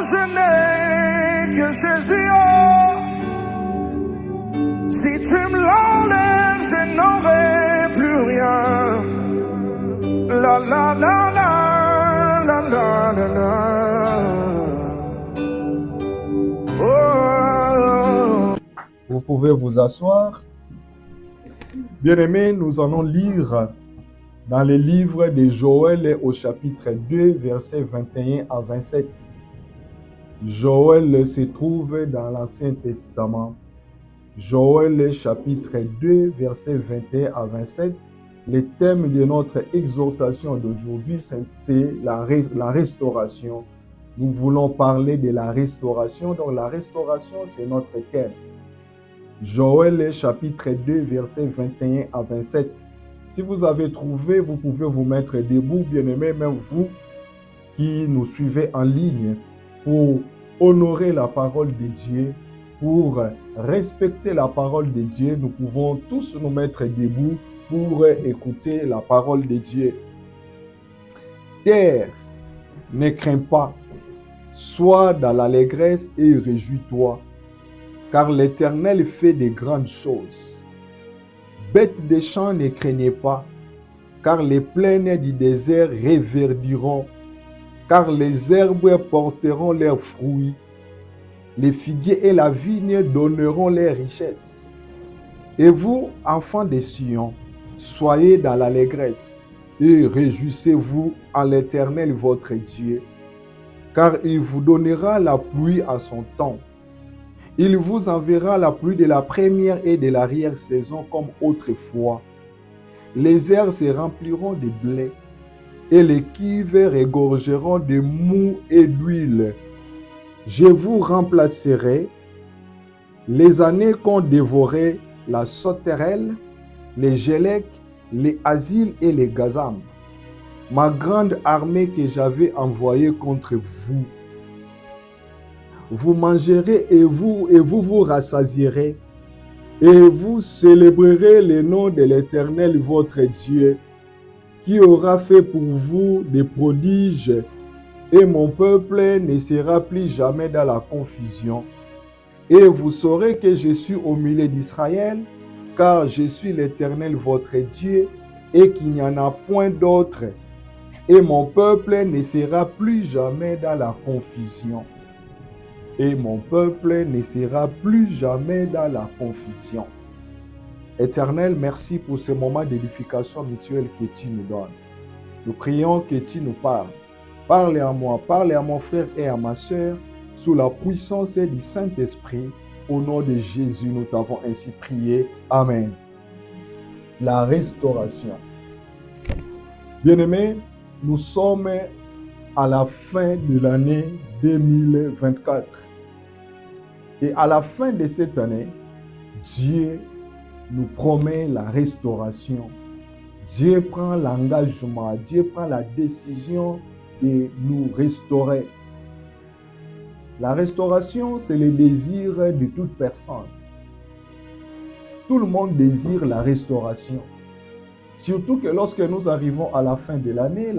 je n'ai que Jésus, oh. Si tu me l'enlèves, je n'aurai plus rien. La la la la la la la la. Oh. Vous pouvez vous asseoir. Bien-aimés, nous allons lire dans les livres de Joël au chapitre 2, versets 21 à 27. Joël se trouve dans l'Ancien Testament. Joël chapitre 2, versets 21 à 27. Le thème de notre exhortation d'aujourd'hui, c'est la restauration. Nous voulons parler de la restauration. Donc la restauration, c'est notre thème. Joël chapitre 2, versets 21 à 27. Si vous avez trouvé, vous pouvez vous mettre debout, bien-aimés, même vous qui nous suivez en ligne, pour honorer la parole de Dieu, pour respecter la parole de Dieu. Nous pouvons tous nous mettre debout pour écouter la parole de Dieu. Terre, ne crains pas, sois dans l'allégresse et réjouis-toi, car l'Éternel fait de grandes choses. Bêtes des champs, ne craignez pas, car les plaines du désert reverdiront, car les herbes porteront leurs fruits, les figuiers et la vigne donneront leurs richesses. Et vous, enfants de Sion, soyez dans l'allégresse et réjouissez-vous en l'Éternel votre Dieu, car il vous donnera la pluie à son temps. Il vous enverra la pluie de la première et de l'arrière-saison comme autrefois. Les airs se rempliront de blé, et les cuves regorgeront de mou et d'huile. Je vous remplacerai les années qu'ont dévoré la sauterelle, les gélèques, les asiles et les gazam, ma grande armée que j'avais envoyée contre vous. Vous mangerez et vous vous rassasierez, et vous célébrerez le nom de l'Éternel votre Dieu, qui aura fait pour vous des prodiges, et mon peuple ne sera plus jamais dans la confusion. Et vous saurez que je suis au milieu d'Israël, car je suis l'Éternel votre Dieu, et qu'il n'y en a point d'autre. Et mon peuple ne sera plus jamais dans la confusion. Et mon peuple ne sera plus jamais dans la confusion. Éternel, merci pour ce moment d'édification mutuelle que tu nous donnes. Nous prions que tu nous parles. Parle à moi, parle à mon frère et à ma sœur, sous la puissance du Saint-Esprit. Au nom de Jésus, nous t'avons ainsi prié. Amen. La restauration. Bien-aimés, nous sommes à la fin de l'année 2024. Et à la fin de cette année, Dieu nous promet la restauration. Dieu prend l'engagement, Dieu prend la décision de nous restaurer. La restauration, c'est le désir de toute personne. Tout le monde désire la restauration. Surtout que lorsque nous arrivons à la fin de l'année,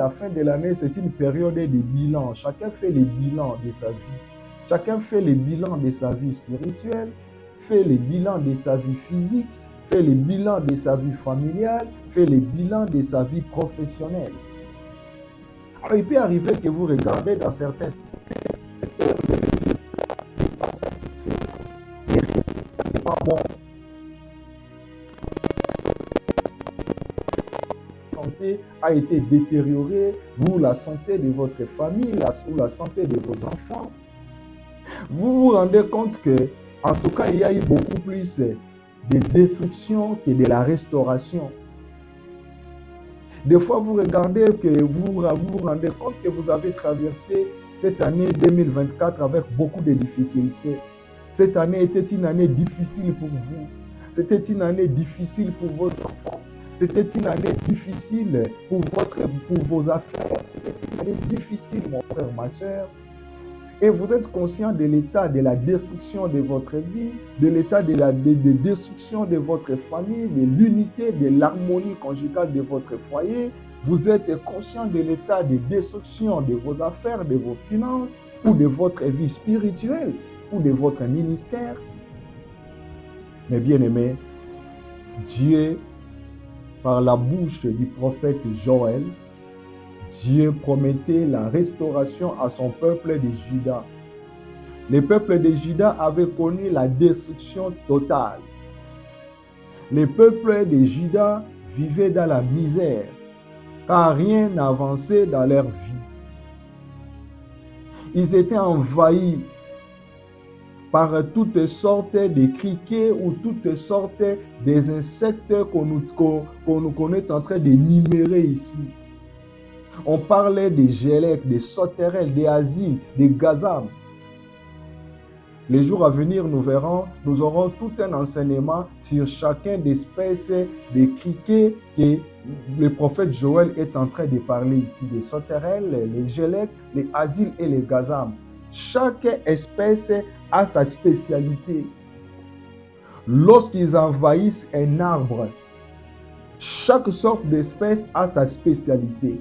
c'est une période de bilan. Chacun fait le bilan de sa vie. Chacun fait le bilan de sa vie spirituelle, fait le bilan de sa vie physique, fait le bilan de sa vie familiale, fait le bilan de sa vie professionnelle. Alors, il peut arriver que vous regardez dans certains secteurs, les résultats ne pas satisfaisants, les résultats ne pas bons. La santé a été détériorée, ou la santé de votre famille, ou la santé de vos enfants. Vous vous rendez compte que, en tout cas, il y a eu beaucoup plus de destruction que de la restauration. Des fois, vous regardez que vous vous rendez compte que vous avez traversé cette année 2024 avec beaucoup de difficultés. Cette année était une année difficile pour vous. C'était une année difficile pour vos enfants. C'était une année difficile pour vos affaires. C'était une année difficile, mon frère, ma soeur. Et vous êtes conscient de l'état de la destruction de votre vie, de l'état de la destruction de votre famille, de l'unité, de l'harmonie conjugale de votre foyer. vous êtes conscient de l'état de destruction de vos affaires, de vos finances, ou de votre vie spirituelle, ou de votre ministère. Mais bien aimé, Dieu, par la bouche du prophète Joël, Dieu promettait la restauration à son peuple de Juda. Le peuple de Juda avait connu la destruction totale. Le peuple de Juda vivait dans la misère, car rien n'avançait dans leur vie. Ils étaient envahis par toutes sortes de criquets ou toutes sortes des insectes qu'on est en train de numérer ici. On parlait des gélèques, des sauterelles, des asiles, des gazams. Les jours à venir, nous aurons tout un enseignement sur chacun des espèces de criquets que le prophète Joël est en train de parler ici. Les sauterelles, les gélèques, les asiles et les gazams. Chaque espèce a sa spécialité. Lorsqu'ils envahissent un arbre, chaque sorte d'espèce a sa spécialité.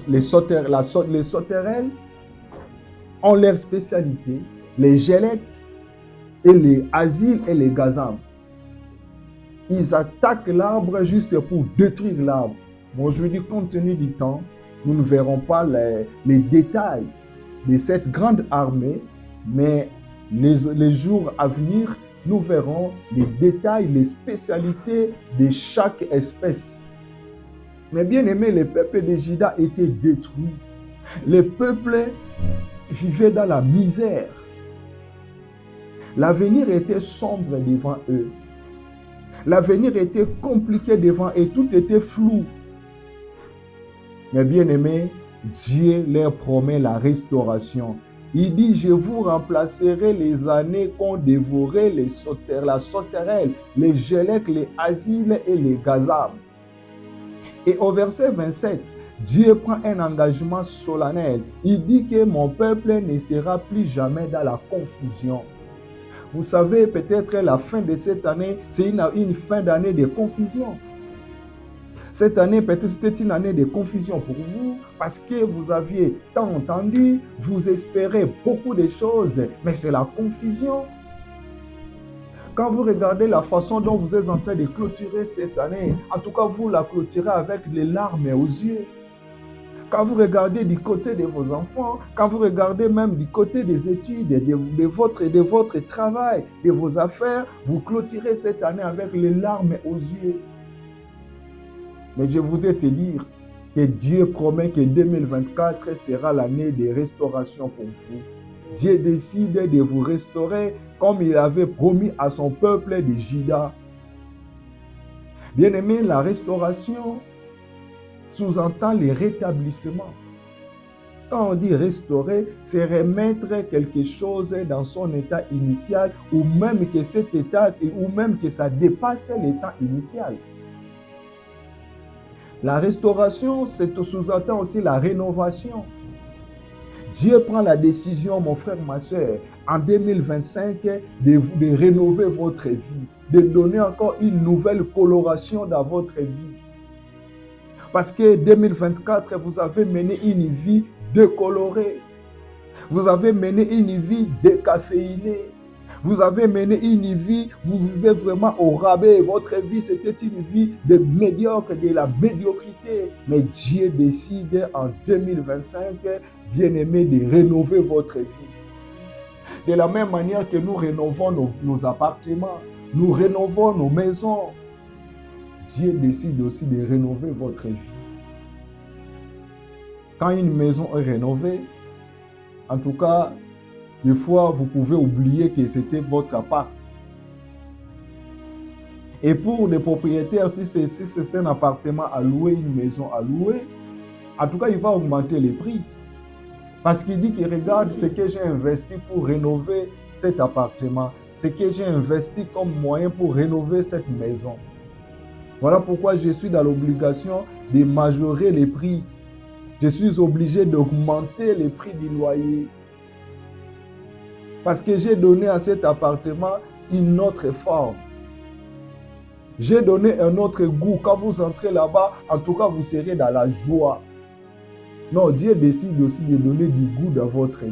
Les sauterelles ont leur spécialité. Les gélèques et les asiles et les gazams. Ils attaquent l'arbre juste pour détruire l'arbre. Bon, aujourd'hui, compte tenu du temps, nous ne verrons pas les détails de cette grande armée, mais les jours à venir, nous verrons les détails, les spécialités de chaque espèce. Mais bien aimé, le peuple de Juda était détruit. Le peuple vivait dans la misère. L'avenir était sombre devant eux. L'avenir était compliqué devant eux et tout était flou. Mais bien aimé, Dieu leur promet la restauration. Il dit, je vous remplacerai les années qu'ont dévoré la sauterelle, les gélèques, les asiles et les gazams. Et au verset 27, Dieu prend un engagement solennel. Il dit que mon peuple ne sera plus jamais dans la confusion. Vous savez, peut-être la fin de cette année, c'est une fin d'année de confusion. Cette année, peut-être c'était une année de confusion pour vous parce que vous aviez tant entendu, vous espérez beaucoup de choses, mais c'est la confusion. Quand vous regardez la façon dont vous êtes en train de clôturer cette année, en tout cas, vous la clôturez avec les larmes aux yeux. Quand vous regardez du côté de vos enfants, quand vous regardez même du côté des études, de votre travail, de vos affaires, vous clôturez cette année avec les larmes aux yeux. Mais je voudrais te dire que Dieu promet que 2024 sera l'année de restauration pour vous. Dieu décide de vous restaurer comme il avait promis à son peuple de Juda. Bien-aimé, la restauration sous-entend le rétablissement. Quand on dit restaurer, c'est remettre quelque chose dans son état initial ou même que cet état, ou même que ça dépasse l'état initial. La restauration, c'est sous-entend aussi la rénovation. Dieu prend la décision, mon frère, ma soeur, en 2025, de rénover votre vie, de donner encore une nouvelle coloration dans votre vie. Parce que 2024, vous avez mené une vie décolorée. Vous avez mené une vie décaféinée. Vous avez mené une vie, vous vivez vraiment au rabais. Votre vie, c'était une vie de médiocre, de la médiocrité. Mais Dieu décide en 2025, bien-aimé, de rénover votre vie. De la même manière que nous rénovons nos appartements, nous rénovons nos maisons, Dieu décide aussi de rénover votre vie. Quand une maison est rénovée, en tout cas, des fois, vous pouvez oublier que c'était votre appart. Et pour les propriétaires, si c'est un appartement à louer, une maison à louer, en tout cas, il va augmenter les prix. Parce qu'il dit qu'il regarde ce que j'ai investi pour rénover cet appartement, ce que j'ai investi comme moyen pour rénover cette maison. Voilà pourquoi je suis dans l'obligation de majorer les prix. Je suis obligé d'augmenter les prix du loyer. Parce que j'ai donné à cet appartement une autre forme. J'ai donné un autre goût. Quand vous entrez là-bas, en tout cas, vous serez dans la joie. Non, Dieu décide aussi de donner du goût dans votre vie.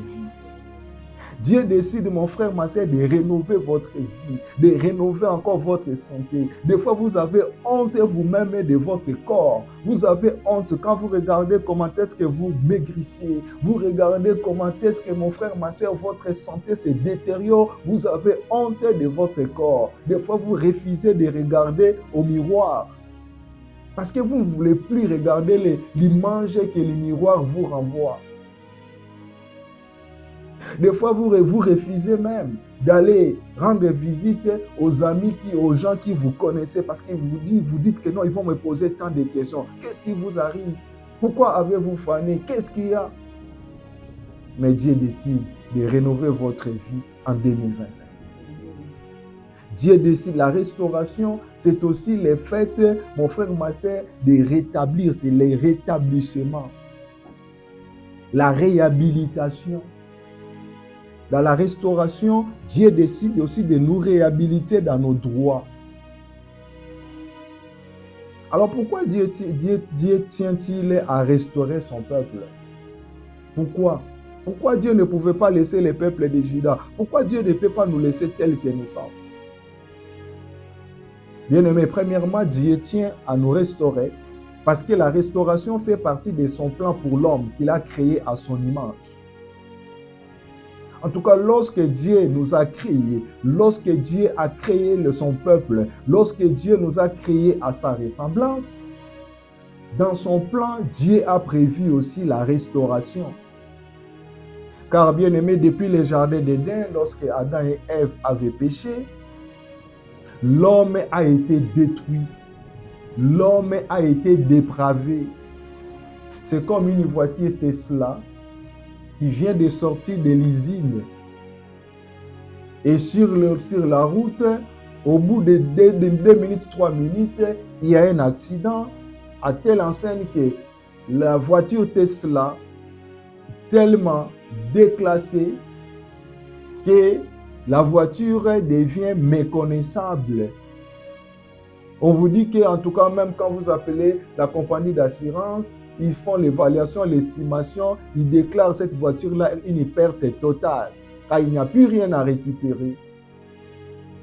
Dieu décide, mon frère, ma soeur, de rénover votre vie, de rénover encore votre santé. Des fois, vous avez honte vous-même de votre corps. Vous avez honte quand vous regardez comment est-ce que vous maigrissez. Vous regardez comment est-ce que, mon frère, ma soeur, votre santé se détériore. Vous avez honte de votre corps. Des fois, vous refusez de regarder au miroir. Parce que vous ne voulez plus regarder l'image que le miroir vous renvoie. Des fois, vous refusez même d'aller rendre visite aux amis, aux gens qui vous connaissez parce que vous dites que non, ils vont me poser tant de questions. Qu'est-ce qui vous arrive? Pourquoi avez-vous fané? Qu'est-ce qu'il y a? Mais Dieu décide de rénover votre vie en 2025. Dieu décide, la restauration, c'est aussi le fait, mon frère, ma soeur, de rétablir, c'est le rétablissement, la réhabilitation. Dans la restauration, Dieu décide aussi de nous réhabiliter dans nos droits. Alors pourquoi Dieu tient-il à restaurer son peuple? Pourquoi? Pourquoi Dieu ne pouvait pas laisser le peuple de Juda? Pourquoi Dieu ne peut pas nous laisser tels que nous sommes? Bien-aimés, premièrement, Dieu tient à nous restaurer parce que la restauration fait partie de son plan pour l'homme qu'il a créé à son image. En tout cas, lorsque Dieu nous a créés, lorsque Dieu a créé son peuple, lorsque Dieu nous a créés à sa ressemblance, dans son plan, Dieu a prévu aussi la restauration. Car bien aimé, depuis le jardin d'Éden, lorsque Adam et Ève avaient péché, l'homme a été détruit. L'homme a été dépravé. C'est comme une voiture Tesla qui vient de sortir de l'usine. Et sur la route, au bout de 2 minutes, 3 minutes, il y a un accident à telle enseigne que la voiture Tesla tellement déclassée que la voiture devient méconnaissable. On vous dit qu'en tout cas, même quand vous appelez la compagnie d'assurance, ils font l'évaluation, l'estimation, ils déclarent cette voiture-là une perte totale, car il n'y a plus rien à récupérer.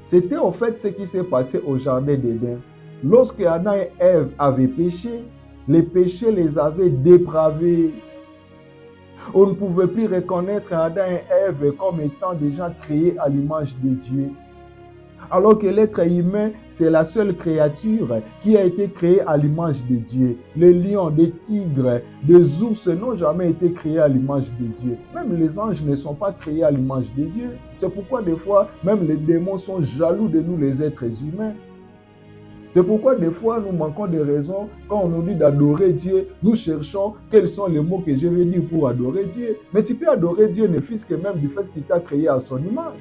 C'était en fait ce qui s'est passé au jardin d'Éden. Lorsque Adam et Ève avaient péché, les péchés les avaient dépravés. On ne pouvait plus reconnaître Adam et Ève comme étant des gens créés à l'image de Dieu. Alors que l'être humain, c'est la seule créature qui a été créée à l'image de Dieu. Les lions, les tigres, les ours n'ont jamais été créés à l'image de Dieu. Même les anges ne sont pas créés à l'image de Dieu. C'est pourquoi des fois, même les démons sont jaloux de nous, les êtres humains. C'est pourquoi des fois, nous manquons de raisons. Quand on nous dit d'adorer Dieu, nous cherchons quels sont les mots que je vais dire pour adorer Dieu. Mais tu peux adorer Dieu ne fût-ce que même du fait qu'il t'a créé à son image.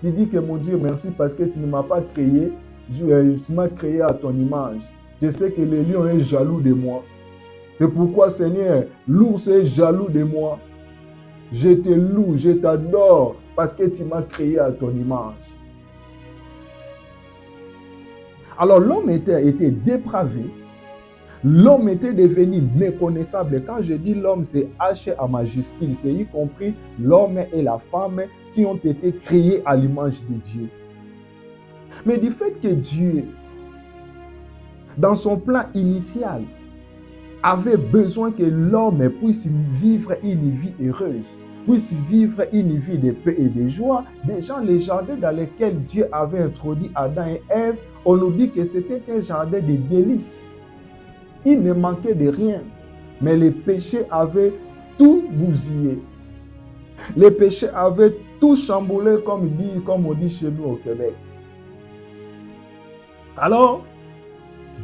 Tu dis que mon Dieu, merci parce que tu ne m'as pas créé, tu m'as créé à ton image. Je sais que le lion est jaloux de moi. C'est pourquoi, Seigneur, l'ours est jaloux de moi. Je te loue, je t'adore parce que tu m'as créé à ton image. Alors l'homme était dépravé. L'homme était devenu méconnaissable. Quand je dis l'homme, c'est H à majuscule. C'est y compris l'homme et la femme qui ont été créés à l'image de Dieu. Mais du fait que Dieu, dans son plan initial, avait besoin que l'homme puisse vivre une vie heureuse, puisse vivre une vie de paix et de joie, déjà les jardins dans lesquels Dieu avait introduit Adam et Ève, on nous dit que c'était un jardin de délices. Il ne manquait de rien, mais les péchés avaient tout bousillé. Les péchés avaient tout chamboulé, comme on dit chez nous au Québec. Alors,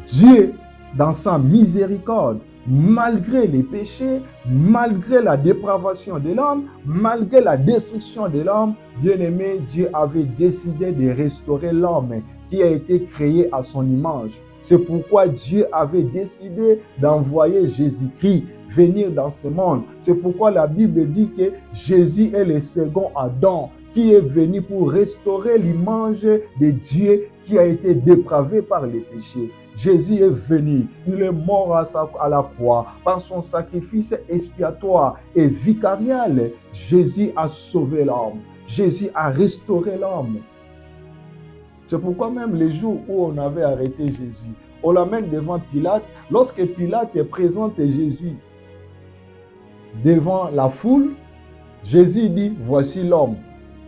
Dieu, dans sa miséricorde, malgré les péchés, malgré la dépravation de l'homme, malgré la destruction de l'homme, bien-aimé, Dieu avait décidé de restaurer l'homme qui a été créé à son image. C'est pourquoi Dieu avait décidé d'envoyer Jésus-Christ venir dans ce monde. C'est pourquoi la Bible dit que Jésus est le second Adam qui est venu pour restaurer l'image de Dieu qui a été dépravée par les péchés. Jésus est venu, il est mort à la croix. Par son sacrifice expiatoire et vicarial, Jésus a sauvé l'homme. Jésus a restauré l'homme. C'est pourquoi même les jours où on avait arrêté Jésus, on l'amène devant Pilate. Lorsque Pilate présente Jésus devant la foule, Jésus dit, voici l'homme.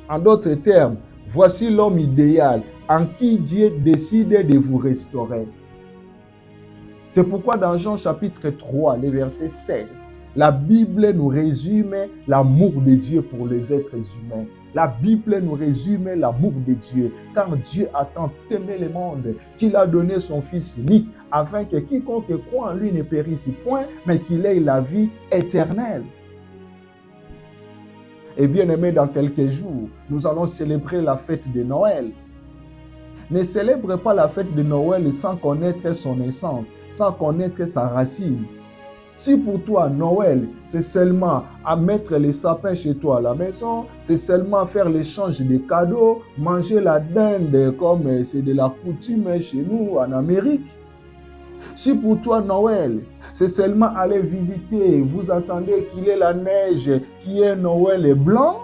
En d'autres termes, voici l'homme idéal en qui Dieu décide de vous restaurer. C'est pourquoi dans Jean chapitre 3, le verset 16, la Bible nous résume l'amour de Dieu pour les êtres humains. La Bible nous résume l'amour de Dieu, car Dieu a tant aimé le monde qu'il a donné son Fils unique, afin que quiconque croit en lui ne périsse point, mais qu'il ait la vie éternelle. Et bien aimé, dans quelques jours, nous allons célébrer la fête de Noël. Ne célèbre pas la fête de Noël sans connaître son essence, sans connaître sa racine. Si pour toi, Noël, c'est seulement à mettre les sapins chez toi à la maison, c'est seulement faire l'échange des cadeaux, manger la dinde comme c'est de la coutume chez nous en Amérique. Si pour toi, Noël, c'est seulement aller visiter, vous attendez qu'il y ait la neige, qu'il y ait Noël blanc,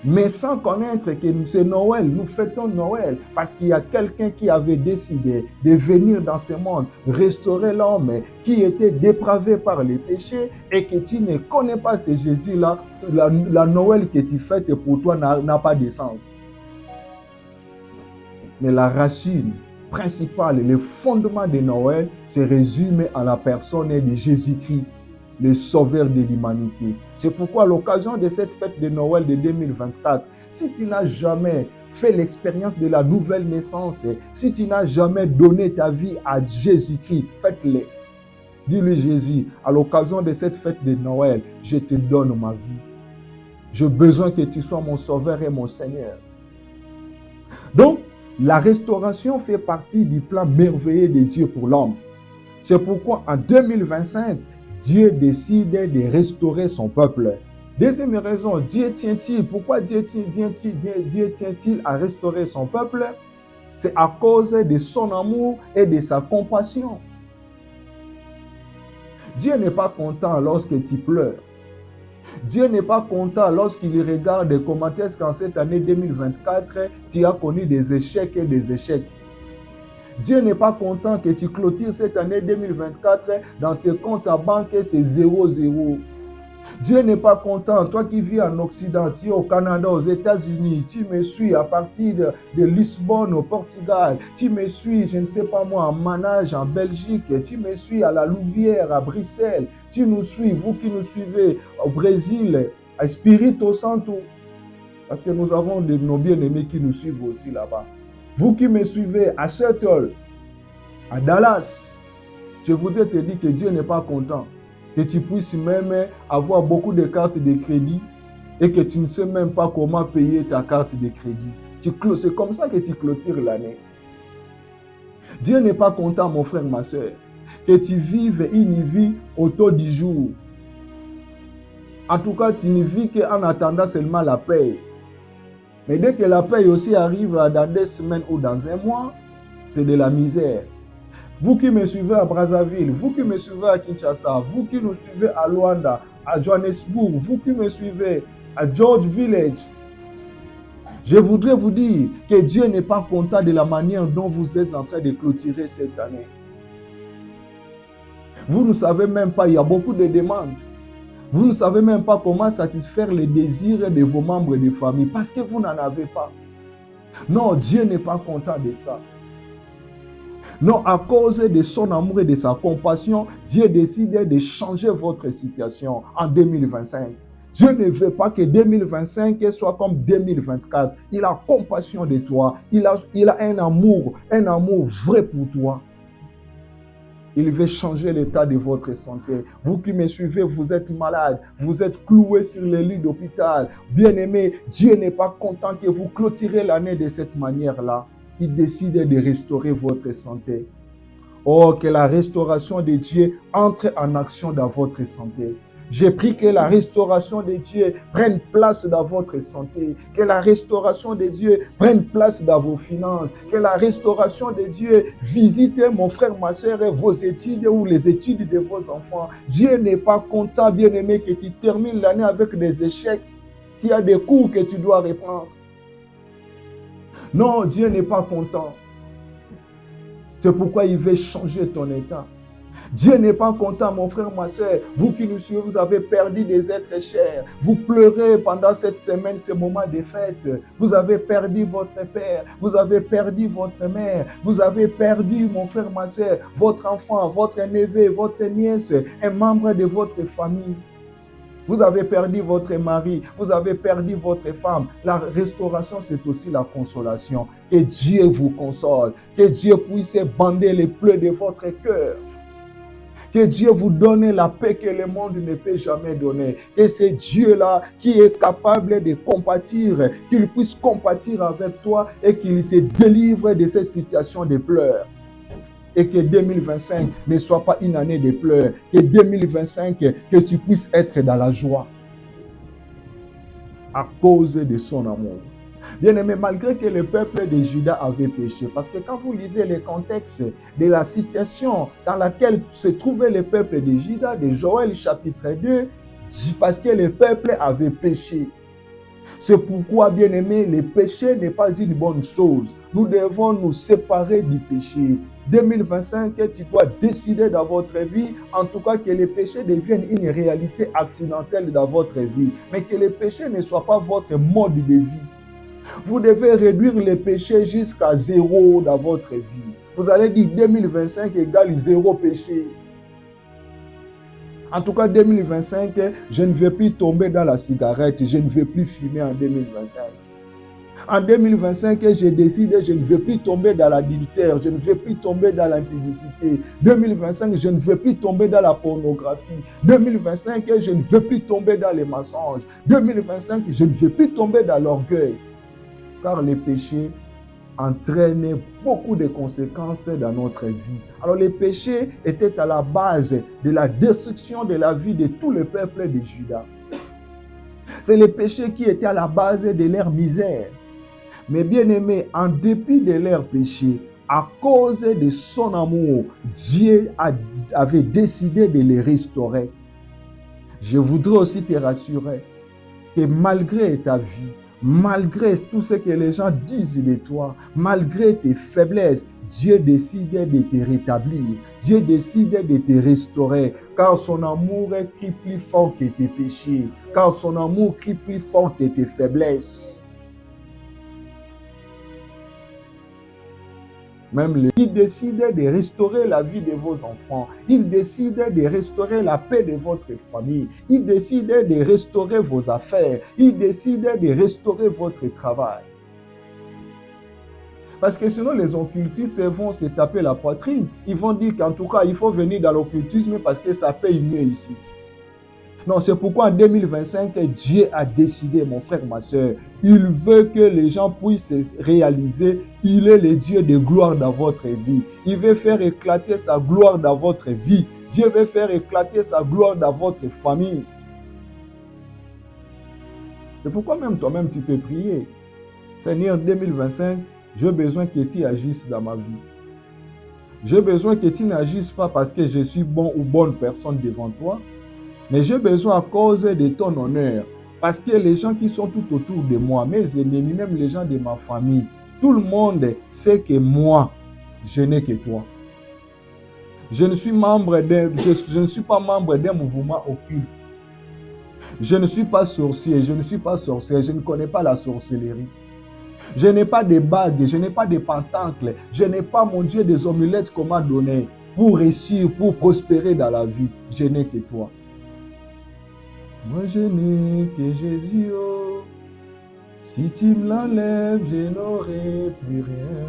mais sans connaître que c'est Noël, nous fêtons Noël parce qu'il y a quelqu'un qui avait décidé de venir dans ce monde, restaurer l'homme qui était dépravé par les péchés et que tu ne connais pas ce Jésus-là, la Noël que tu fêtes pour toi n'a pas de sens. Mais la racine principale, le fondement de Noël se résume à la personne de Jésus-Christ, le sauveur de l'humanité. C'est pourquoi à l'occasion de cette fête de Noël de 2024, si tu n'as jamais fait l'expérience de la nouvelle naissance, si tu n'as jamais donné ta vie à Jésus-Christ, faites-le. Dis-lui Jésus, à l'occasion de cette fête de Noël, je te donne ma vie. J'ai besoin que tu sois mon sauveur et mon Seigneur. Donc, la restauration fait partie du plan merveilleux de Dieu pour l'homme. C'est pourquoi en 2025, Dieu décide de restaurer son peuple. Deuxième raison, pourquoi Dieu tient-il à restaurer son peuple? C'est à cause de son amour et de sa compassion. Dieu n'est pas content lorsque tu pleures. Dieu n'est pas content lorsqu'il regarde comment est-ce qu'en cette année 2024, tu as connu des échecs et des échecs. Dieu n'est pas content que tu clôtures cette année 2024 dans tes comptes à banque, c'est 0-0. Dieu n'est pas content, toi qui vis en Occident, tu es au Canada, aux États-Unis, tu me suis à partir de Lisbonne au Portugal, tu me suis, je ne sais pas moi, en Manage, en Belgique, tu me suis à la Louvière, à Bruxelles, tu nous suis, vous qui nous suivez au Brésil, à Espírito Santo, parce que nous avons nos bien-aimés qui nous suivent aussi là-bas. Vous qui me suivez à Seattle, à Dallas, je voudrais te dire que Dieu n'est pas content. Que tu puisses même avoir beaucoup de cartes de crédit et que tu ne sais même pas comment payer ta carte de crédit. C'est comme ça que tu clôtures l'année. Dieu n'est pas content, mon frère, ma soeur, que tu vives une vie autour du jour. En tout cas, tu ne vis qu'en attendant seulement la paix. Mais dès que la paix aussi arrive dans des semaines ou dans un mois, c'est de la misère. Vous qui me suivez à Brazzaville, vous qui me suivez à Kinshasa, vous qui nous suivez à Luanda, à Johannesburg, vous qui me suivez à George Village, je voudrais vous dire que Dieu n'est pas content de la manière dont vous êtes en train de clôturer cette année. Vous ne savez même pas, il y a beaucoup de demandes. Vous ne savez même pas comment satisfaire les désirs de vos membres de famille parce que vous n'en avez pas. Non, Dieu n'est pas content de ça. Non, à cause de son amour et de sa compassion, Dieu décide de changer votre situation en 2025. Dieu ne veut pas que 2025 soit comme 2024. Il a compassion de toi. Il a un amour vrai pour toi. Il veut changer l'état de votre santé. Vous qui me suivez, vous êtes malade, vous êtes cloué sur le lit d'hôpital. Bien-aimé, Dieu n'est pas content que vous clôturez l'année de cette manière-là. Il décide de restaurer votre santé. Oh, que la restauration de Dieu entre en action dans votre santé. J'ai pris que la restauration de Dieu prenne place dans votre santé, que la restauration de Dieu prenne place dans vos finances, que la restauration de Dieu visite, mon frère, ma soeur, vos études ou les études de vos enfants. Dieu n'est pas content, bien-aimé, que tu termines l'année avec des échecs. Tu as des cours que tu dois reprendre. Non, Dieu n'est pas content. C'est pourquoi il veut changer ton état. Dieu n'est pas content, mon frère, ma soeur. Vous qui nous suivez, vous avez perdu des êtres chers. Vous pleurez pendant cette semaine, ce moment de fête. Vous avez perdu votre père. Vous avez perdu votre mère. Vous avez perdu, mon frère, ma soeur, votre enfant, votre neveu, votre nièce, un membre de votre famille. Vous avez perdu votre mari, vous avez perdu votre femme. La restauration, c'est aussi la consolation. Que Dieu vous console. Que Dieu puisse bander les plaies de votre cœur. Que Dieu vous donne la paix que le monde ne peut jamais donner. Que c'est Dieu-là qui est capable de compatir, qu'il puisse compatir avec toi et qu'il te délivre de cette situation de pleurs. Et que 2025 ne soit pas une année de pleurs. Que 2025, que tu puisses être dans la joie. À cause de son amour. Bien-aimé, malgré que le peuple de Juda avait péché, parce que quand vous lisez le contexte de la situation dans laquelle se trouvait le peuple de Juda, de Joël chapitre 2, parce que le peuple avait péché. C'est pourquoi, bien-aimé, le péché n'est pas une bonne chose. Nous devons nous séparer du péché. 2025, tu dois décider dans votre vie, en tout cas que le péché devienne une réalité accidentelle dans votre vie, mais que le péché ne soit pas votre mode de vie. Vous devez réduire le péché jusqu'à 0 dans votre vie. Vous allez dire 2025 égale 0 péché. En tout cas, 2025, je ne vais plus tomber dans la cigarette, je ne vais plus fumer en 2025. En 2025, j'ai décidé, je ne vais plus tomber dans l'adultère, je ne vais plus tomber dans l'impudicité. 2025, je ne vais plus tomber dans la pornographie. 2025, je ne vais plus tomber dans les mensonges. 2025, je ne vais plus tomber dans l'orgueil. Car les péchés entraînent beaucoup de conséquences dans notre vie. Alors les péchés étaient à la base de la destruction de la vie de tout le peuple de Juda. C'est les péchés qui étaient à la base de leur misère. Mais bien aimé, en dépit de leurs péchés, à cause de son amour, Dieu avait décidé de les restaurer. Je voudrais aussi te rassurer que malgré ta vie, malgré tout ce que les gens disent de toi, malgré tes faiblesses, Dieu décide de te rétablir. Dieu décide de te restaurer, car son amour crie plus fort que tes péchés, car son amour crie plus fort que tes faiblesses. Même il décide de restaurer la vie de vos enfants. Il décide de restaurer la paix de votre famille. Il décide de restaurer vos affaires. Il décide de restaurer votre travail. Parce que sinon, les occultistes vont se taper la poitrine. Ils vont dire qu'en tout cas, il faut venir dans l'occultisme parce que ça paye mieux ici. Non, c'est pourquoi en 2025, Dieu a décidé, mon frère, ma soeur, il veut que les gens puissent réaliser, il est le Dieu de gloire dans votre vie. Il veut faire éclater sa gloire dans votre vie. Dieu veut faire éclater sa gloire dans votre famille. C'est pourquoi même toi-même, tu peux prier. Seigneur, en 2025, j'ai besoin que tu agisses dans ma vie. J'ai besoin que tu n'agisses pas parce que je suis bon ou bonne personne devant toi, mais j'ai besoin à cause de ton honneur. Parce que les gens qui sont tout autour de moi, mes ennemis, même les gens de ma famille, tout le monde sait que moi, je n'ai que toi. Je ne suis pas membre d'un mouvement occulte. Je ne suis pas sorcier, je ne suis pas sorcière, je ne connais pas la sorcellerie. Je n'ai pas de bagues, je n'ai pas de pentacles, je n'ai pas, mon Dieu, des omulettes qu'on m'a données pour réussir, pour prospérer dans la vie. Je n'ai que toi. Moi je n'ai que Jésus, oh. Si tu me l'enlèves, je n'aurai plus rien.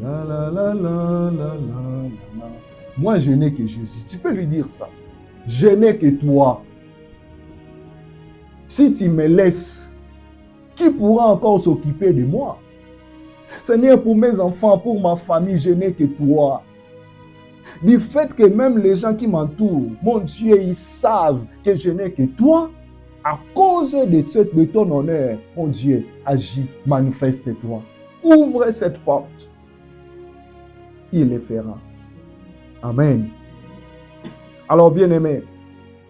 La la la la la la. Moi je n'ai que Jésus. Tu peux lui dire ça. Je n'ai que toi. Si tu me laisses, qui pourra encore s'occuper de moi? Seigneur, pour mes enfants, pour ma famille, je n'ai que toi. Du fait que même les gens qui m'entourent, mon Dieu, ils savent que je n'ai que toi. À cause de ton honneur, mon Dieu, agis, manifeste-toi. Ouvre cette porte. Il le fera. Amen. Alors, bien-aimés,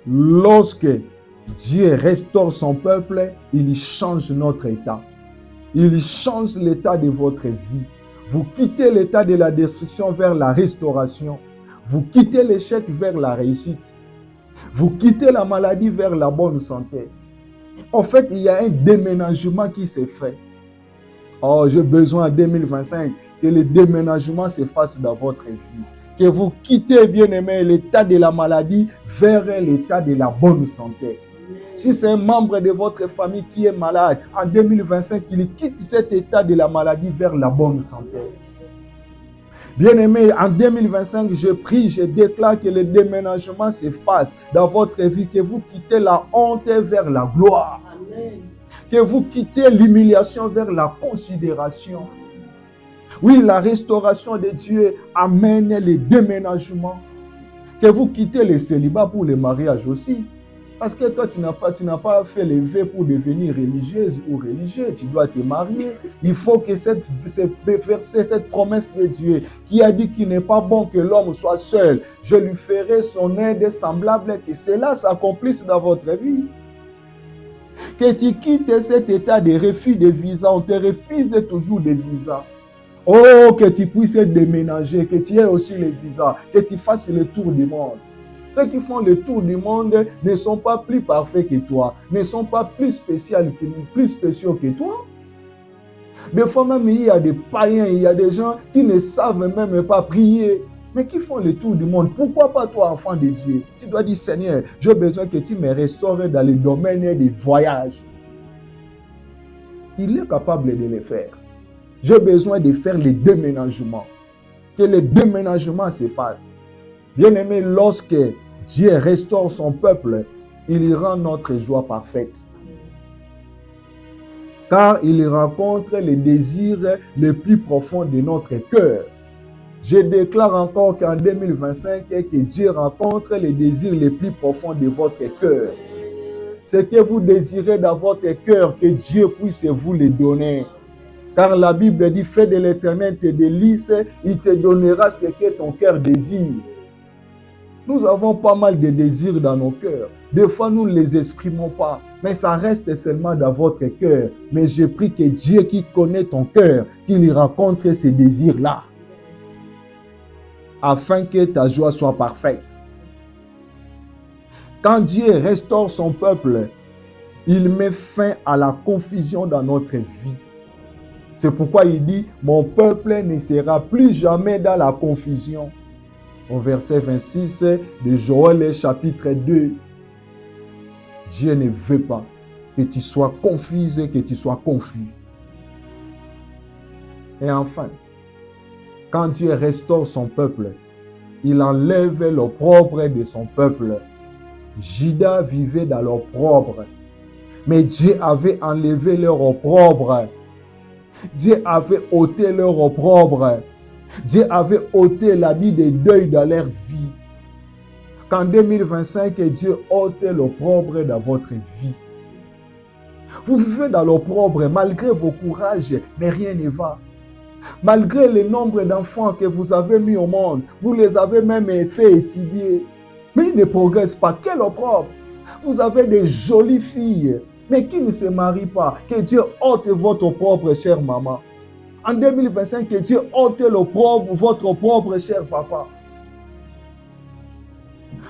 lorsque Dieu restaure son peuple, il change notre état. Il change l'état de votre vie. Vous quittez l'état de la destruction vers la restauration. Vous quittez l'échec vers la réussite. Vous quittez la maladie vers la bonne santé. En fait, il y a un déménagement qui s'est fait. Oh, j'ai besoin en 2025 que le déménagement se fasse dans votre vie. Que vous quittez, bien-aimé, l'état de la maladie vers l'état de la bonne santé. Si c'est un membre de votre famille qui est malade, en 2025, il quitte cet état de la maladie vers la bonne santé. Bien-aimé, en 2025, je prie, je déclare que le déménagement se fasse dans votre vie, que vous quittez la honte vers la gloire. Amen. Que vous quittez l'humiliation vers la considération. Oui, la restauration de Dieu amène le déménagement. Que vous quittez le célibat pour le mariage aussi. Parce que toi, tu n'as pas fait les vœux pour devenir religieuse ou religieux. Tu dois te marier. Il faut que cette promesse de Dieu qui a dit qu'il n'est pas bon que l'homme soit seul, je lui ferai son aide semblable, que cela s'accomplisse dans votre vie. Que tu quittes cet état de refus de visa. On te refuse toujours des visas. Oh, que tu puisses déménager, que tu aies aussi les visas, que tu fasses le tour du monde. Ceux qui font le tour du monde ne sont pas plus parfaits que toi, ne sont pas plus spéciaux que toi. Des fois même, il y a des païens, il y a des gens qui ne savent même pas prier, mais qui font le tour du monde. Pourquoi pas toi, enfant de Dieu? Tu dois dire, Seigneur, j'ai besoin que tu me restaures dans le domaine des voyages. Il est capable de le faire. J'ai besoin de faire le déménagement. Que le déménagement se fasse. Bien-aimé, lorsque Dieu restaure son peuple, il rend notre joie parfaite. Car il rencontre les désirs les plus profonds de notre cœur. Je déclare encore qu'en 2025, que Dieu rencontre les désirs les plus profonds de votre cœur. Ce que vous désirez dans votre cœur, que Dieu puisse vous le donner. Car la Bible dit, fais de l'Éternel tes délices, il te donnera ce que ton cœur désire. Nous avons pas mal de désirs dans nos cœurs. Des fois, nous ne les exprimons pas, mais ça reste seulement dans votre cœur. Mais je prie que Dieu qui connaît ton cœur, qu'il rencontre ces désirs-là, afin que ta joie soit parfaite. Quand Dieu restaure son peuple, il met fin à la confusion dans notre vie. C'est pourquoi il dit, mon peuple ne sera plus jamais dans la confusion. Au verset 26 de Joël chapitre 2, Dieu ne veut pas que tu sois confuse, que tu sois confus. Et enfin, quand Dieu restaure son peuple, il enlève l'opprobre de son peuple. Juda vivait dans l'opprobre, mais Dieu avait enlevé leur opprobre. Dieu avait ôté leur opprobre. Dieu avait ôté l'habit de deuil dans leur vie. Qu'en 2025, Dieu ôte l'opprobre dans votre vie. Vous vivez dans l'opprobre malgré vos courages, mais rien ne va. Malgré le nombre d'enfants que vous avez mis au monde, vous les avez même fait étudier, mais ils ne progressent pas. Quel opprobre! Vous avez des jolies filles, mais qui ne se marient pas. Que Dieu ôte votre opprobre, chère maman. En 2025, que Dieu ôte votre opprobre, cher papa.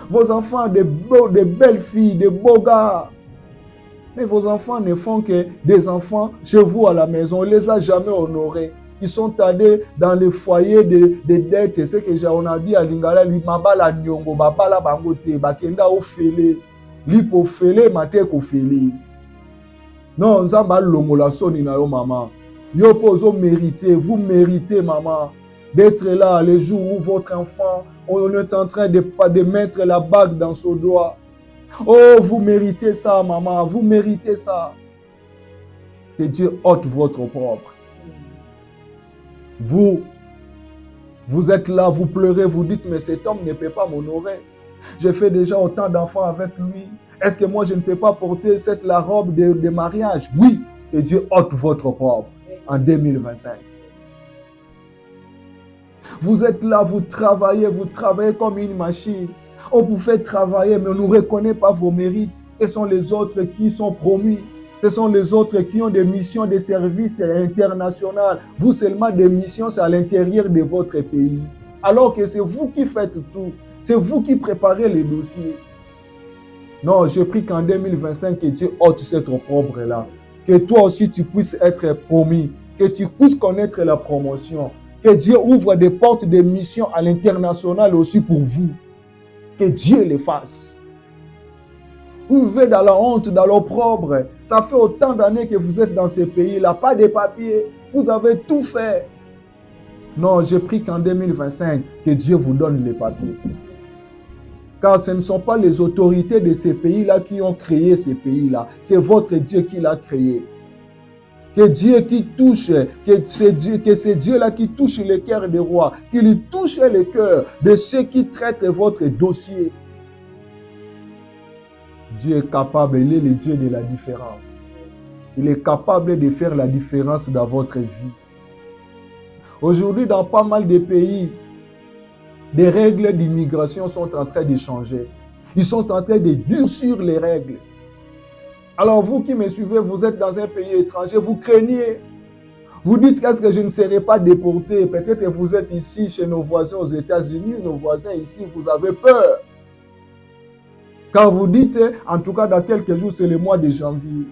Vos enfants, de belles filles, de beaux gars. Mais vos enfants ne font que des enfants chez vous à la maison. On ne les a jamais honorés. Ils sont allés dans les foyers de dettes. C'est ce que on a dit à Lingala, Limabala Nyongo, Babala Bangote, Bakenda Ofele, Lipo Fele, Mateko Fele. Non, nous avons l'homola soni na yo maman. Yo pozo mérité, vous méritez maman d'être là les jours où votre enfant, on est en train de mettre la bague dans son doigt. Oh, vous méritez ça maman, vous méritez ça. Que Dieu ôte votre opprobre. Vous Vous êtes là, vous pleurez, vous dites, mais cet homme ne peut pas m'honorer. J'ai fait déjà autant d'enfants avec lui. Est-ce que moi, je ne peux pas porter la robe de mariage? Oui, que Dieu ôte votre robe en 2025. Vous êtes là, vous travaillez comme une machine. On vous fait travailler, mais on ne reconnaît pas vos mérites. Ce sont les autres qui sont promus. Ce sont les autres qui ont des missions de service internationales. Vous seulement des missions, c'est à l'intérieur de votre pays. Alors que c'est vous qui faites tout. C'est vous qui préparez les dossiers. Non, je prie qu'en 2025, que Dieu ôte cette opprobre-là. Que toi aussi, tu puisses être promis. Que tu puisses connaître la promotion. Que Dieu ouvre des portes de missions à l'international aussi pour vous. Que Dieu les fasse. Vous vivez dans la honte, dans l'opprobre. Ça fait autant d'années que vous êtes dans ces pays-là. Pas de papiers. Vous avez tout fait. Non, je prie qu'en 2025, que Dieu vous donne les papiers. Car ce ne sont pas les autorités de ces pays-là qui ont créé ces pays-là. C'est votre Dieu qui l'a créé. Que Dieu qui touche, que c'est Dieu-là qui touche les cœurs des rois, qui lui touche les cœurs de ceux qui traitent votre dossier. Dieu est capable, il est le Dieu de la différence. Il est capable de faire la différence dans votre vie. Aujourd'hui, dans pas mal de pays, les règles d'immigration sont en train de changer. Ils sont en train de durcir les règles. Alors vous qui me suivez, vous êtes dans un pays étranger, vous craignez. Vous dites qu'est-ce que je ne serai pas déporté. Peut-être que vous êtes ici chez nos voisins aux États-Unis, nos voisins ici, vous avez peur. Car vous dites, en tout cas dans quelques jours, c'est le mois de janvier.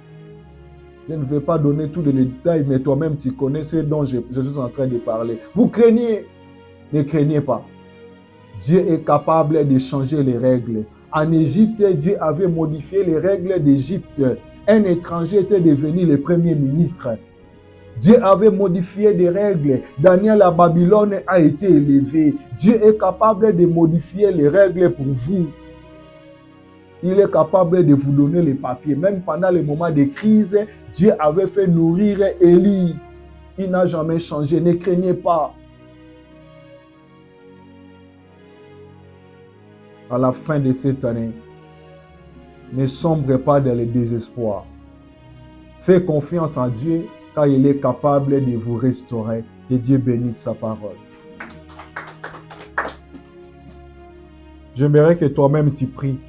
Je ne vais pas donner tous les détails, mais toi-même tu connais ce dont je suis en train de parler. Vous craignez. Ne craignez pas. Dieu est capable de changer les règles. En Égypte, Dieu avait modifié les règles d'Égypte. Un étranger était devenu le premier ministre. Dieu avait modifié des règles. Daniel à Babylone a été élevé. Dieu est capable de modifier les règles pour vous. Il est capable de vous donner les papiers. Même pendant les moments de crise, Dieu avait fait nourrir Élie. Il n'a jamais changé. Ne craignez pas. À la fin de cette année, ne sombre pas dans le désespoir. Faites confiance en Dieu car il est capable de vous restaurer. Que Dieu bénisse sa parole. J'aimerais que toi-même tu pries.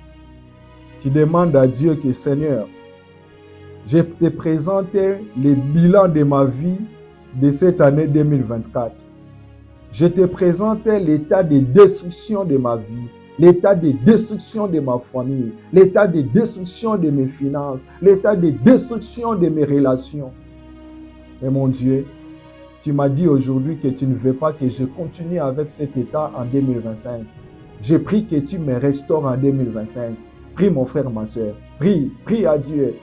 Tu demandes à Dieu que Seigneur, je te présente le bilan de ma vie de cette année 2024. Je te présente l'état de destruction de ma vie. L'état de destruction de ma famille, l'état de destruction de mes finances, l'état de destruction de mes relations. Mais mon Dieu, tu m'as dit aujourd'hui que tu ne veux pas que je continue avec cet état en 2025. Je prie que tu me restaures en 2025. Prie mon frère, ma soeur. Prie à Dieu.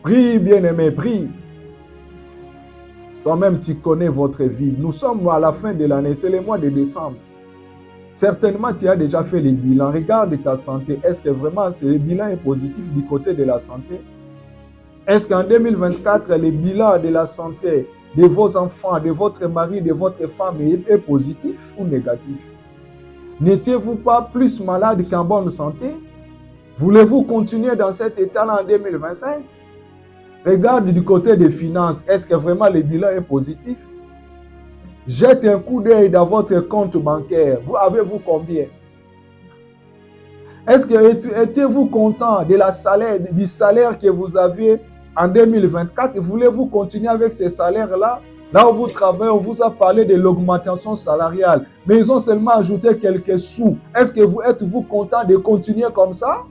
Prie, bien-aimé, prie. Toi-même, tu connais votre vie. Nous sommes à la fin de l'année, c'est le mois de décembre. Certainement, tu as déjà fait les bilans. Regarde ta santé. Est-ce que vraiment le bilan est positif du côté de la santé? Est-ce qu'en 2024, le bilan de la santé de vos enfants, de votre mari, de votre femme est positif ou négatif? N'étiez-vous pas plus malade qu'en bonne santé? Voulez-vous continuer dans cet état-là en 2025? Regarde du côté des finances, est-ce que vraiment le bilan est positif? Jette un coup d'œil dans votre compte bancaire. Avez-vous combien? Est-ce que étiez-vous content du salaire que vous aviez en 2024? Voulez-vous continuer avec ces salaires-là? Là où vous travaillez, on vous a parlé de l'augmentation salariale, mais ils ont seulement ajouté quelques sous. Est-ce que êtes-vous content de continuer comme ça?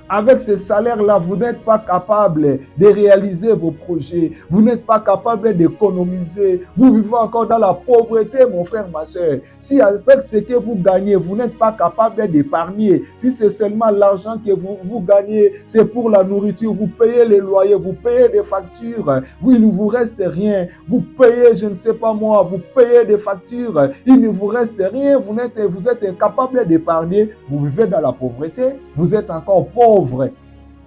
Avec ce salaire-là, vous n'êtes pas capable de réaliser vos projets. Vous n'êtes pas capable d'économiser. Vous vivez encore dans la pauvreté, mon frère, ma soeur. Si avec ce que vous gagnez, vous n'êtes pas capable d'épargner, si c'est seulement l'argent que vous gagnez, c'est pour la nourriture, vous payez les loyers, vous payez des factures, il ne vous reste rien. Vous payez, je ne sais pas moi, vous payez des factures, il ne vous reste rien. Vous êtes incapable d'épargner. Vous vivez dans la pauvreté. Vous êtes encore pauvre.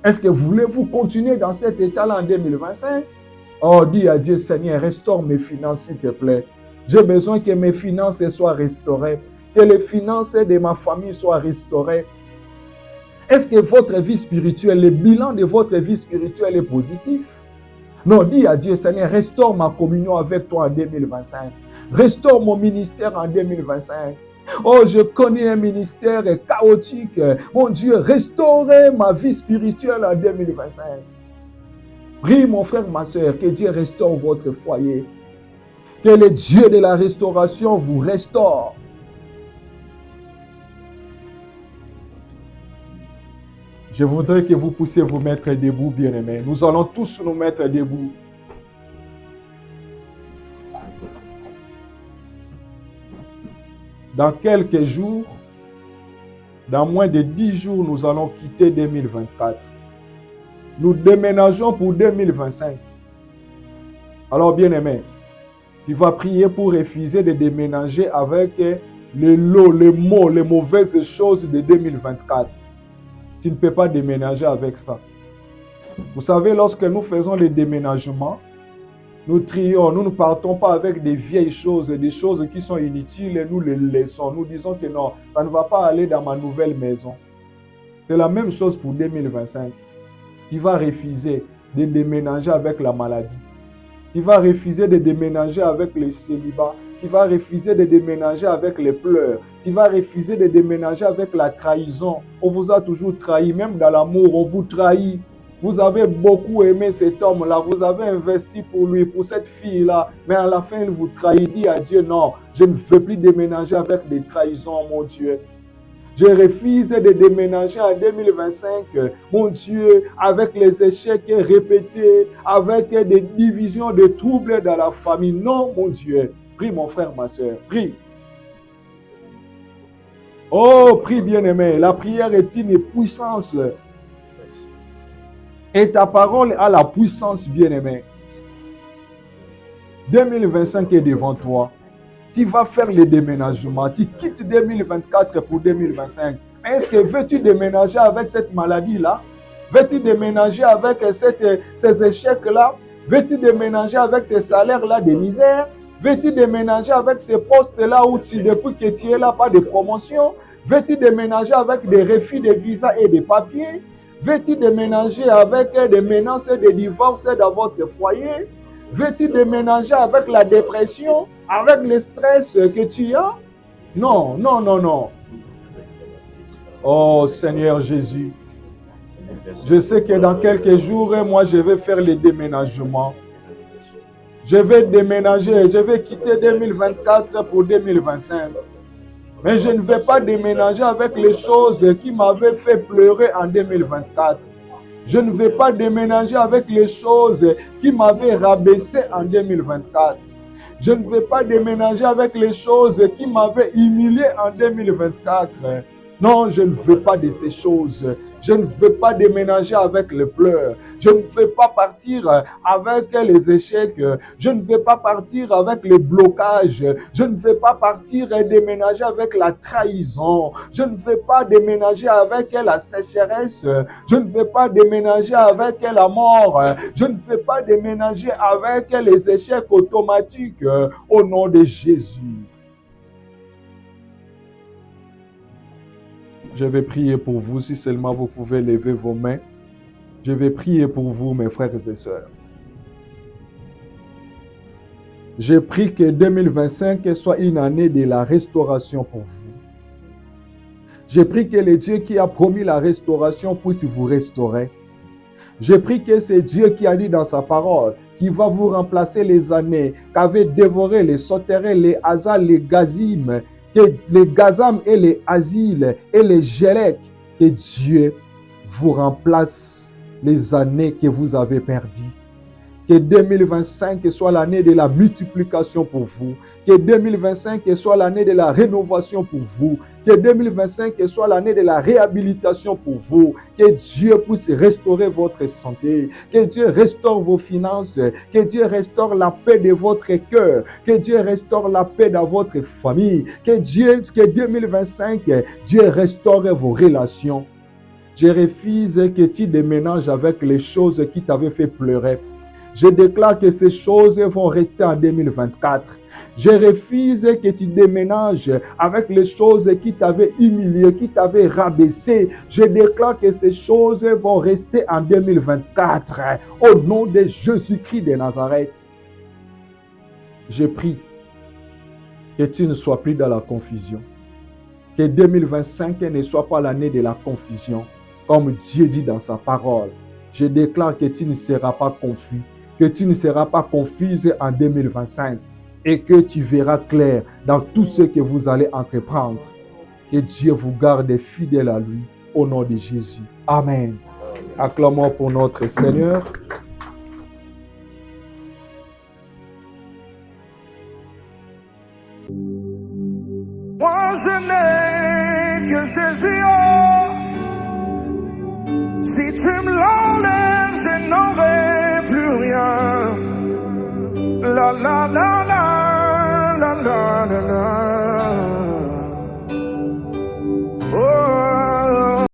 Est-ce que voulez-vous continuer dans cet état-là en 2025? Oh, dis à Dieu, Seigneur, restaure mes finances, s'il te plaît. J'ai besoin que mes finances soient restaurées, que les finances de ma famille soient restaurées. Est-ce que votre vie spirituelle, le bilan de votre vie spirituelle est positif? Non, dis à Dieu, Seigneur, restaure ma communion avec toi en 2025. Restaure mon ministère en 2025. Oh, je connais un ministère chaotique. Mon Dieu, restaurez ma vie spirituelle en 2025. Prie, mon frère, ma soeur, que Dieu restaure votre foyer. Que le Dieu de la restauration vous restaure. Je voudrais que vous puissiez vous mettre debout, bien-aimés. Nous allons tous nous mettre debout. Dans quelques jours, dans moins de 10 jours, nous allons quitter 2024. Nous déménageons pour 2025. Alors, bien-aimés, tu vas prier pour refuser de déménager avec les lots, les mots, les mauvaises choses de 2024. Tu ne peux pas déménager avec ça. Vous savez, lorsque nous faisons les déménagements, nous trions, nous ne partons pas avec des vieilles choses, des choses qui sont inutiles et nous les laissons. Nous disons que non, ça ne va pas aller dans ma nouvelle maison. C'est la même chose pour 2025. Tu vas refuser de déménager avec la maladie. Tu vas refuser de déménager avec le célibat. Tu vas refuser de déménager avec les pleurs. Tu vas refuser de déménager avec la trahison. On vous a toujours trahi, même dans l'amour, on vous trahit. Vous avez beaucoup aimé cet homme-là, vous avez investi pour lui, pour cette fille-là, mais à la fin, il vous trahit. Dit à Dieu, non, je ne veux plus déménager avec des trahisons, mon Dieu. Je refuse de déménager en 2025, mon Dieu, avec les échecs répétés, avec des divisions, des troubles dans la famille. Non, mon Dieu. Prie, mon frère, ma soeur, prie. Oh, prie, bien-aimé. La prière est une puissance. Et ta parole a la puissance, bien-aimé. 2025 est devant toi. Tu vas faire le déménagement. Tu quittes 2024 pour 2025. Est-ce que veux-tu déménager avec cette maladie-là? Veux-tu déménager avec ces échecs-là? Veux-tu déménager avec ces salaires-là de misère? Veux-tu déménager avec ces postes-là où depuis que tu es là, pas de promotion? Veux-tu déménager avec des refus de visa et de papiers? Veux-tu déménager avec des menaces de divorce dans votre foyer? Veux-tu déménager avec la dépression, avec le stress que tu as? Non, non, non, non. Oh Seigneur Jésus, je sais que dans quelques jours, moi je vais faire le déménagement. Je vais déménager, je vais quitter 2024 pour 2025. Mais je ne vais pas déménager avec les choses qui m'avaient fait pleurer en 2024. Je ne vais pas déménager avec les choses qui m'avaient rabaissé en 2024. Je ne vais pas déménager avec les choses qui m'avaient humilié en 2024. Non, je ne veux pas de ces choses. Je ne veux pas déménager avec les pleurs. Je ne veux pas partir avec les échecs. Je ne veux pas partir avec les blocages. Je ne veux pas partir et déménager avec la trahison. Je ne veux pas déménager avec la sécheresse. Je ne veux pas déménager avec la mort. Je ne veux pas déménager avec les échecs automatiques. Au nom de Jésus. Je vais prier pour vous, si seulement vous pouvez lever vos mains. Je vais prier pour vous, mes frères et sœurs. Je prie que 2025 soit une année de la restauration pour vous. Je prie que le Dieu qui a promis la restauration puisse vous restaurer. Je prie que c'est Dieu qui a dit dans sa parole qui va vous remplacer les années qu'avaient dévoré les sauterelles, les hasards, les gazim, que les gazam et les asiles et les gélèques, que Dieu vous remplace les années que vous avez perdues. Que 2025 soit l'année de la multiplication pour vous. Que 2025 soit l'année de la rénovation pour vous. Que 2025 soit l'année de la réhabilitation pour vous. Que Dieu puisse restaurer votre santé. Que Dieu restaure vos finances. Que Dieu restaure la paix de votre cœur. Que Dieu restaure la paix dans votre famille. Que 2025, Dieu restaure vos relations. Je refuse que tu déménages avec les choses qui t'avaient fait pleurer. Je déclare que ces choses vont rester en 2024. Je refuse que tu déménages avec les choses qui t'avaient humilié, qui t'avaient rabaissé. Je déclare que ces choses vont rester en 2024. Au nom de Jésus-Christ de Nazareth, je prie que tu ne sois plus dans la confusion. Que 2025 ne soit pas l'année de la confusion, comme Dieu dit dans sa parole. Je déclare que tu ne seras pas confus, que tu ne seras pas confuse en 2025 et que tu verras clair dans tout ce que vous allez entreprendre. Que Dieu vous garde fidèle à lui, au nom de Jésus. Amen. Acclamons pour notre Seigneur. Moi je n'ai que Jésus, oh. Si tu me l'enlèves, je n'aurai plus rien. La la la